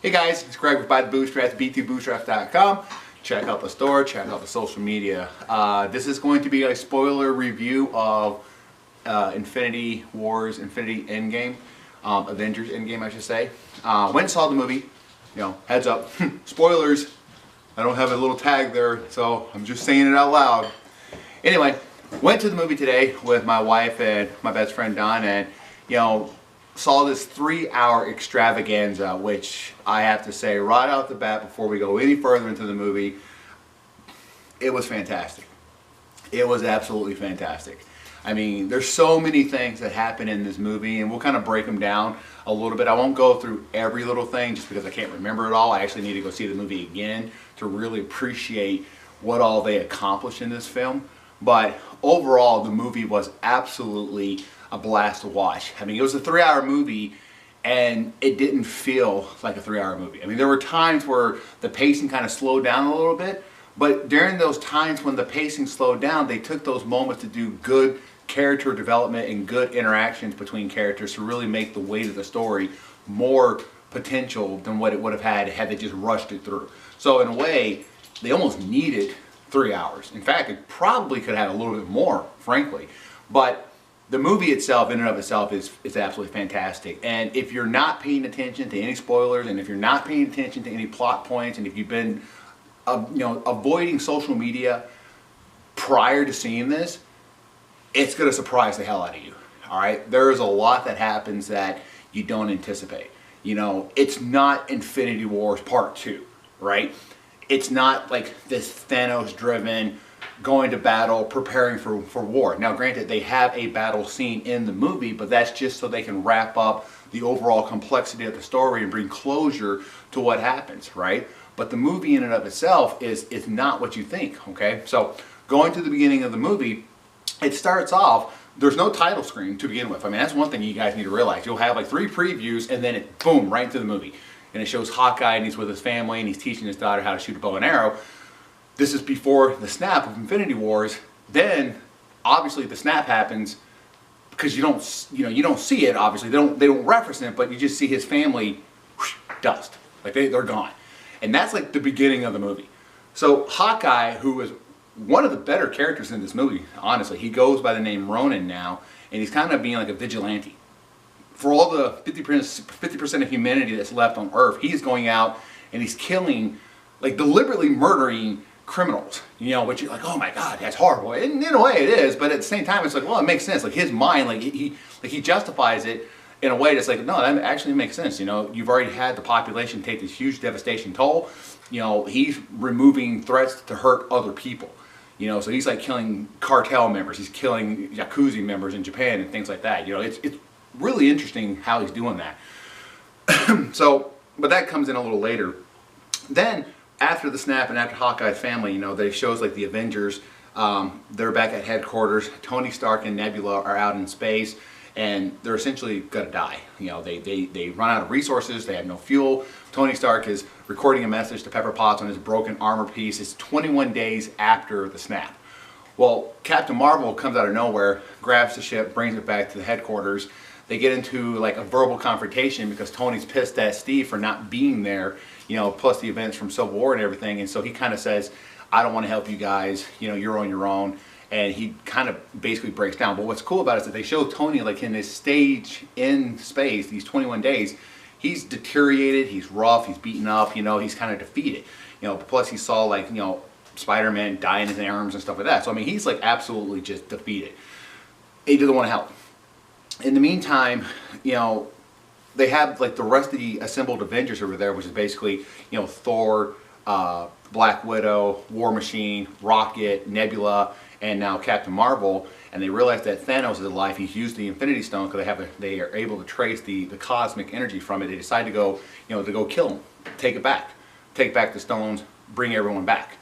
Hey guys, it's Greg with Buy the Bootstraps, b2bootstraps.com. Check out the store, check out the social media. This is going to be a spoiler review of Infinity Endgame, Avengers Endgame I should say. Went and saw the movie, heads up, spoilers. I don't have a little tag there, so I'm just saying it out loud. Anyway, went to the movie today with my wife and my best friend Don, and saw this 3-hour extravaganza, which I have to say right out the bat before we go any further into the movie, it was fantastic. It was absolutely fantastic. I mean, there's so many things that happen in this movie, and we'll kind of break them down a little bit. I won't go through every little thing just because I can't remember it all. I actually need to go see the movie again to really appreciate what all they accomplished in this film. But overall, the movie was absolutely a blast to watch. I mean, it was a 3-hour movie and it didn't feel like a 3-hour movie. I mean, there were times where the pacing kind of slowed down a little bit, but during those times when the pacing slowed down, they took those moments to do good character development and good interactions between characters to really make the weight of the story more potential than what it would have had they just rushed it through. So in a way, they almost needed 3 hours. In fact, it probably could have had a little bit more, frankly. But the movie itself, in and of itself, is absolutely fantastic. And if you're not paying attention to any spoilers, and if you're not paying attention to any plot points, and if you've been, avoiding social media prior to seeing this, it's going to surprise the hell out of you. All right, there is a lot that happens that you don't anticipate. It's not Infinity Wars Part 2, right? It's not like this Thanos-driven going to battle, preparing for war. Now granted, they have a battle scene in the movie, but that's just so they can wrap up the overall complexity of the story and bring closure to what happens, right? But the movie in and of itself is not what you think, okay? So going to the beginning of the movie, it starts off, there's no title screen to begin with. I mean, that's one thing you guys need to realize. You'll have like 3 previews and then it, boom, right into the movie. And it shows Hawkeye and he's with his family and he's teaching his daughter how to shoot a bow and arrow. This is before the snap of Infinity Wars. Then, obviously, the snap happens because you don't see it. Obviously, they don't reference it, but you just see his family, whoosh, dust, like they're gone, and that's like the beginning of the movie. So Hawkeye, who is one of the better characters in this movie, honestly, he goes by the name Ronin now, and he's kind of being like a vigilante for all the 50% of humanity that's left on Earth. He's going out and he's killing, like deliberately murdering criminals, which you're like, oh my God, that's horrible. And in a way it is, but at the same time it's like, well, it makes sense. Like his mind, like he justifies it in a way that's like, no, that actually makes sense. You've already had the population take this huge devastation toll. He's removing threats to hurt other people. So he's like killing cartel members, he's killing Yakuza members in Japan and things like that. It's really interesting how he's doing that. So, but that comes in a little later. Then after the snap and after Hawkeye's family, they shows like the Avengers, they're back at headquarters. Tony Stark and Nebula are out in space and they're essentially gonna die. They run out of resources, they have no fuel. Tony Stark is recording a message to Pepper Potts on his broken armor piece. It's 21 days after the snap. Well, Captain Marvel comes out of nowhere, grabs the ship, brings it back to the headquarters. They get into like a verbal confrontation because Tony's pissed at Steve for not being there, plus the events from Civil War and everything. And so he kind of says, I don't want to help you guys, you're on your own. And he kind of basically breaks down. But what's cool about it is that they show Tony like in this stage in space, these 21 days, he's deteriorated, he's rough, he's beaten up, he's kind of defeated. Plus he saw like, Spider-Man die in his arms and stuff like that. So I mean, he's like absolutely just defeated. He doesn't want to help. In the meantime, they have like the rest of the assembled Avengers over there, which is basically, Thor, Black Widow, War Machine, Rocket, Nebula, and now Captain Marvel. And they realize that Thanos is alive. He's used the Infinity Stone because they are able to trace the cosmic energy from it. They decide to go, to go kill him, take back the stones, bring everyone back.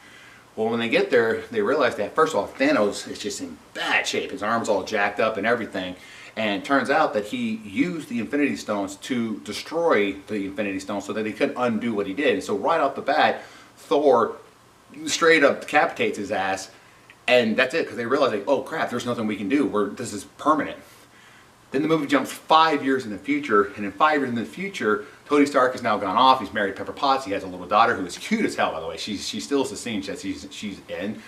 Well, when they get there, they realize that first of all, Thanos is just in bad shape. His arm's all jacked up and everything. And it turns out that he used the Infinity Stones to destroy the Infinity Stones so that he couldn't undo what he did. And so right off the bat, Thor straight up decapitates his ass, and that's it, because they realize, like, oh crap, there's nothing we can do. This is permanent. Then the movie jumps 5 years in the future, and in 5 years in the future, Tony Stark has now gone off. He's married Pepper Potts. He has a little daughter who is cute as hell, by the way. She still is the scene that she's in.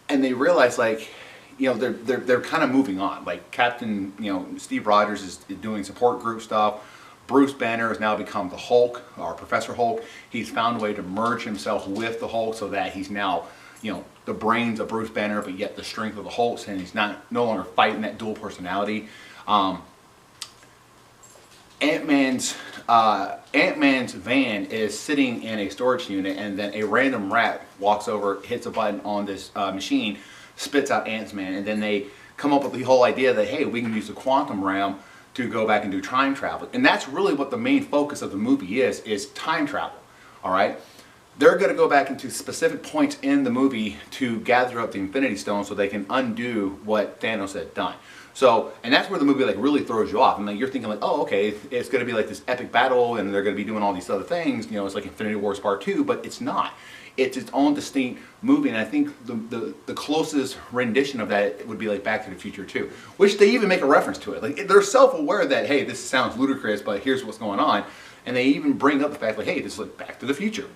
And they realize, like, you know, they're kind of moving on. Like Captain, you know, Steve Rogers is doing support group stuff. Bruce Banner has now become the Hulk, or Professor Hulk. He's found a way to merge himself with the Hulk so that he's now, you know, the brains of Bruce Banner, but yet the strength of the Hulk, and he's no longer fighting that dual personality. Ant-Man's van is sitting in a storage unit, and then a random rat walks over, hits a button on this machine, spits out Ant-Man, and then they come up with the whole idea that, hey, we can use the quantum realm to go back and do time travel. And that's really what the main focus of the movie is time travel, all right? They're going to go back into specific points in the movie to gather up the Infinity Stones so they can undo what Thanos had done. So, and that's where the movie like really throws you off. And like you're thinking like, oh, okay, it's going to be like this epic battle, and they're going to be doing all these other things. You know, it's like Infinity Wars Part 2, but it's not. It's its own distinct movie, and I think the closest rendition of that would be like Back to the Future 2, which they even make a reference to it. Like they're self-aware that, hey, this sounds ludicrous, but here's what's going on, and they even bring up the fact like, hey, this is like Back to the Future.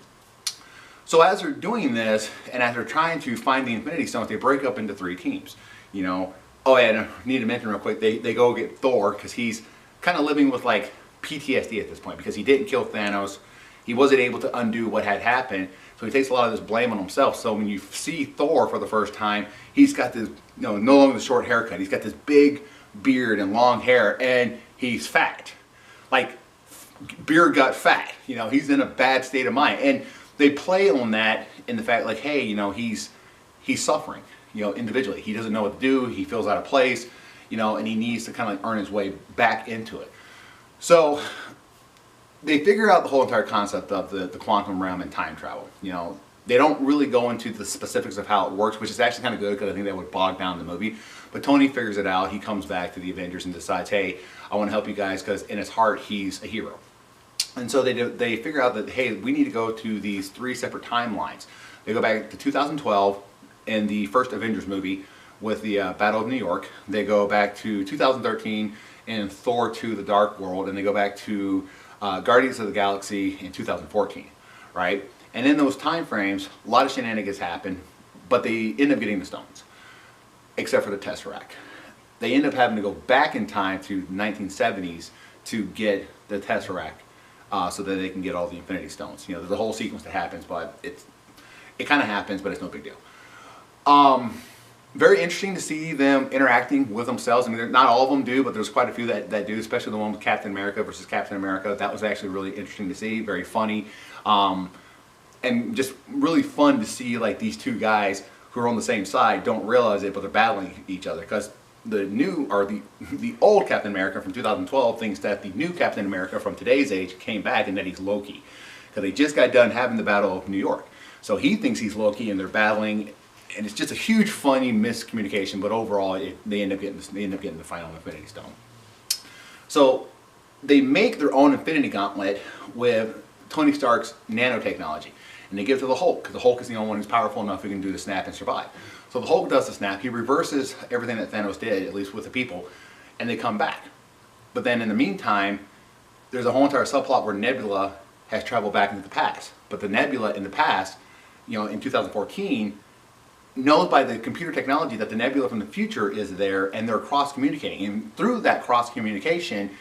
So as they're doing this, and as they're trying to find the Infinity Stones, they break up into 3 teams. You know, oh, and I need to mention real quick, they go get Thor, because he's kind of living with like PTSD at this point, because he didn't kill Thanos. He wasn't able to undo what had happened, so he takes a lot of this blame on himself. So when you see Thor for the first time, he's got this, you know, no longer the short haircut. He's got this big beard and long hair, and he's fat. Like, beard got fat. You know, he's in a bad state of mind. And they play on that in the fact like, hey, you know, he's suffering, you know, individually. He doesn't know what to do. He feels out of place, you know, and he needs to kind of like earn his way back into it. So they figure out the whole entire concept of the quantum realm and time travel. You know, they don't really go into the specifics of how it works, which is actually kind of good because I think that would bog down the movie. But Tony figures it out. He comes back to the Avengers and decides, hey, I want to help you guys, because in his heart he's a hero. And so they figure out that, hey, we need to go to these 3 separate timelines. They go back to 2012 in the first Avengers movie with the Battle of New York. They go back to 2013 in Thor 2: The Dark World, and they go back to Guardians of the Galaxy in 2014, right? And in those time frames, a lot of shenanigans happen, but they end up getting the stones, except for the Tesseract. They end up having to go back in time to the 1970s to get the Tesseract, so that they can get all the Infinity Stones. You know, there's a whole sequence that happens, but it kind of happens, but it's no big deal. Very interesting to see them interacting with themselves. I mean, not all of them do, but there's quite a few that do, especially the one with Captain America versus Captain America. That was actually really interesting to see, very funny, and just really fun to see like these 2 guys who are on the same side don't realize it, but they're battling each other, because the new, or the old Captain America from 2012 thinks that the new Captain America from today's age came back and that he's Loki, because they just got done having the Battle of New York. So he thinks he's Loki, and they're battling, and it's just a huge funny miscommunication, but overall they end up getting the final Infinity Stone. So they make their own Infinity Gauntlet with Tony Stark's nanotechnology, and they give it to the Hulk, because the Hulk is the only one who's powerful enough who can do the snap and survive. So the Hulk does the snap, he reverses everything that Thanos did, at least with the people, and they come back. But then in the meantime, there's a whole entire subplot where Nebula has traveled back into the past. But the Nebula in the past, you know, in 2014, knows by the computer technology that the Nebula from the future is there, and they're cross-communicating. And through that cross-communication,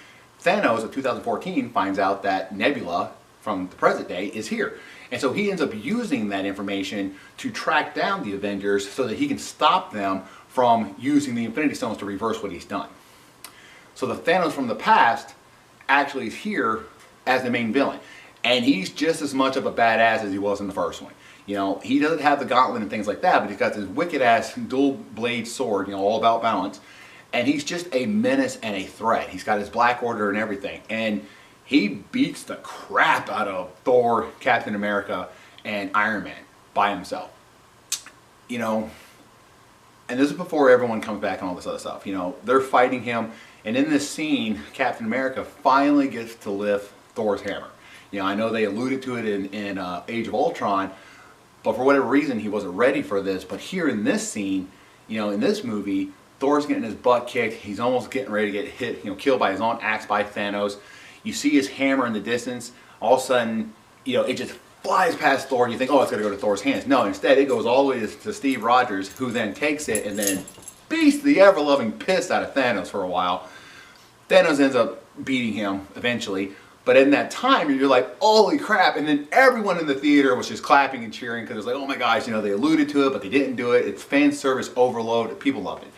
Thanos of 2014 finds out that Nebula from the present day is here. And so he ends up using that information to track down the Avengers so that he can stop them from using the Infinity Stones to reverse what he's done. So the Thanos from the past actually is here as the main villain. And he's just as much of a badass as he was in the first one. You know, he doesn't have the gauntlet and things like that, but he's got this wicked ass dual blade sword, you know, all about balance. And he's just a menace and a threat. He's got his Black Order and everything. And he beats the crap out of Thor, Captain America, and Iron Man by himself. You know, and this is before everyone comes back and all this other stuff. You know, they're fighting him, and in this scene, Captain America finally gets to lift Thor's hammer. You know, I know they alluded to it in Age of Ultron, but for whatever reason, he wasn't ready for this. But here in this scene, you know, in this movie, Thor's getting his butt kicked. He's almost getting ready to get hit, you know, killed by his own axe by Thanos. You see his hammer in the distance. All of a sudden, you know, it just flies past Thor, and you think, oh, it's going to go to Thor's hands. No, instead it goes all the way to Steve Rogers, who then takes it and then beats the ever-loving piss out of Thanos for a while. Thanos ends up beating him eventually. But in that time, you're like, holy crap. And then everyone in the theater was just clapping and cheering because it was like, oh my gosh, you know, they alluded to it, but they didn't do it. It's fan service overload. People loved it.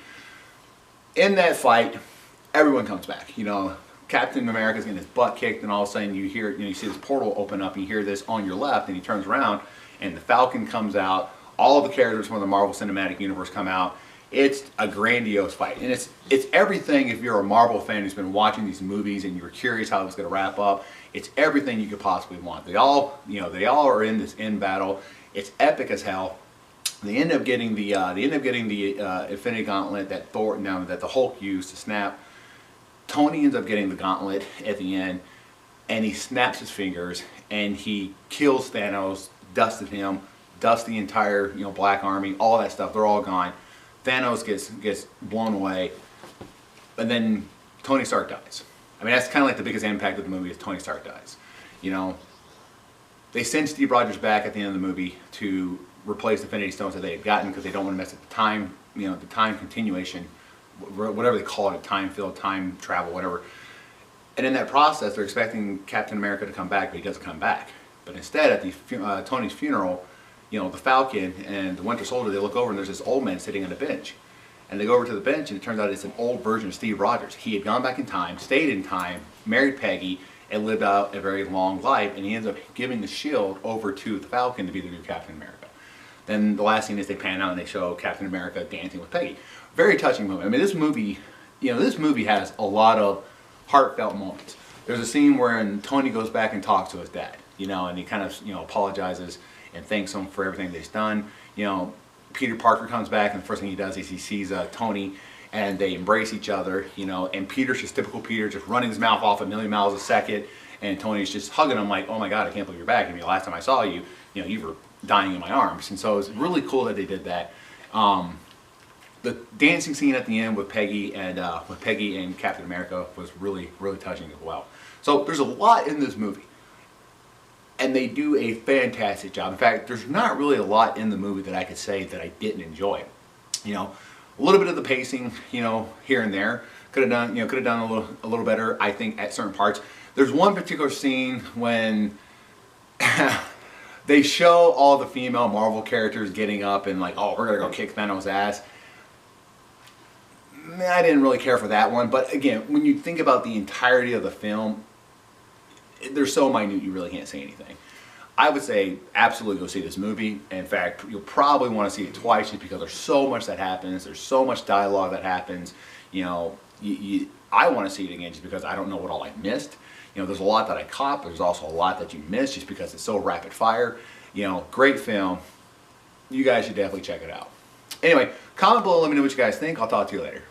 In that fight, everyone comes back. You know, Captain America's getting his butt kicked, and all of a sudden you hear, you know, you see this portal open up, and you hear this on your left, and he turns around, and the Falcon comes out. All of the characters from the Marvel Cinematic Universe come out. It's a grandiose fight, and it's everything. If you're a Marvel fan who's been watching these movies and you're curious how it's going to wrap up, it's everything you could possibly want. They all, you know, they all are in this end battle. It's epic as hell. They end up getting the Infinity Gauntlet that that the Hulk used to snap. Tony ends up getting the gauntlet at the end, and he snaps his fingers and he kills Thanos, dusted him, dusts the entire, you know, Black Army, all that stuff. They're all gone. Thanos gets blown away, and then Tony Stark dies. I mean, that's kind of like the biggest impact of the movie is Tony Stark dies. You know, they send Steve Rogers back at the end of the movie to replace the Infinity Stones that they had gotten because they don't want to mess with the time, you know, the time continuation, whatever they call it, time field, time travel, whatever. And in that process, they're expecting Captain America to come back, but he doesn't come back. But instead, at the Tony's funeral, you know, the Falcon and the Winter Soldier, they look over and there's this old man sitting on a bench. And they go over to the bench and it turns out it's an old version of Steve Rogers. He had gone back in time, stayed in time, married Peggy, and lived out a very long life. And he ends up giving the shield over to the Falcon to be the new Captain America. Then the last scene is they pan out and they show Captain America dancing with Peggy. Very touching movie. I mean, this movie, you know, this movie has a lot of heartfelt moments. There's a scene where Tony goes back and talks to his dad, you know, and he kind of, you know, apologizes and thanks him for everything they've done. You know, Peter Parker comes back, and the first thing he does is he sees Tony, and they embrace each other, you know, and Peter's just typical Peter, just running his mouth off a million miles a second, and Tony's just hugging him like, oh my God, I can't believe you're back. I mean, the last time I saw you, you know, you were dying in my arms. And so it's really cool that they did that. The dancing scene at the end with Peggy and Captain America was really, really touching as well. So there's a lot in this movie. And they do a fantastic job. In fact, there's not really a lot in the movie that I could say that I didn't enjoy. You know, a little bit of the pacing, you know, here and there could have done, you know, could have done a little better, I think, at certain parts. There's one particular scene when they show all the female Marvel characters getting up and like, oh, we're gonna go kick Thanos' ass. I didn't really care for that one, but again, when you think about the entirety of the film, they're so minute you really can't say anything. I would say absolutely go see this movie. In fact, you'll probably want to see it twice just because there's so much that happens. There's so much dialogue that happens. You know, I want to see it again just because I don't know what all I missed. You know, there's a lot that I caught, but there's also a lot that you missed just because it's so rapid fire. You know, great film. You guys should definitely check it out. Anyway, comment below, let me know what you guys think. I'll talk to you later.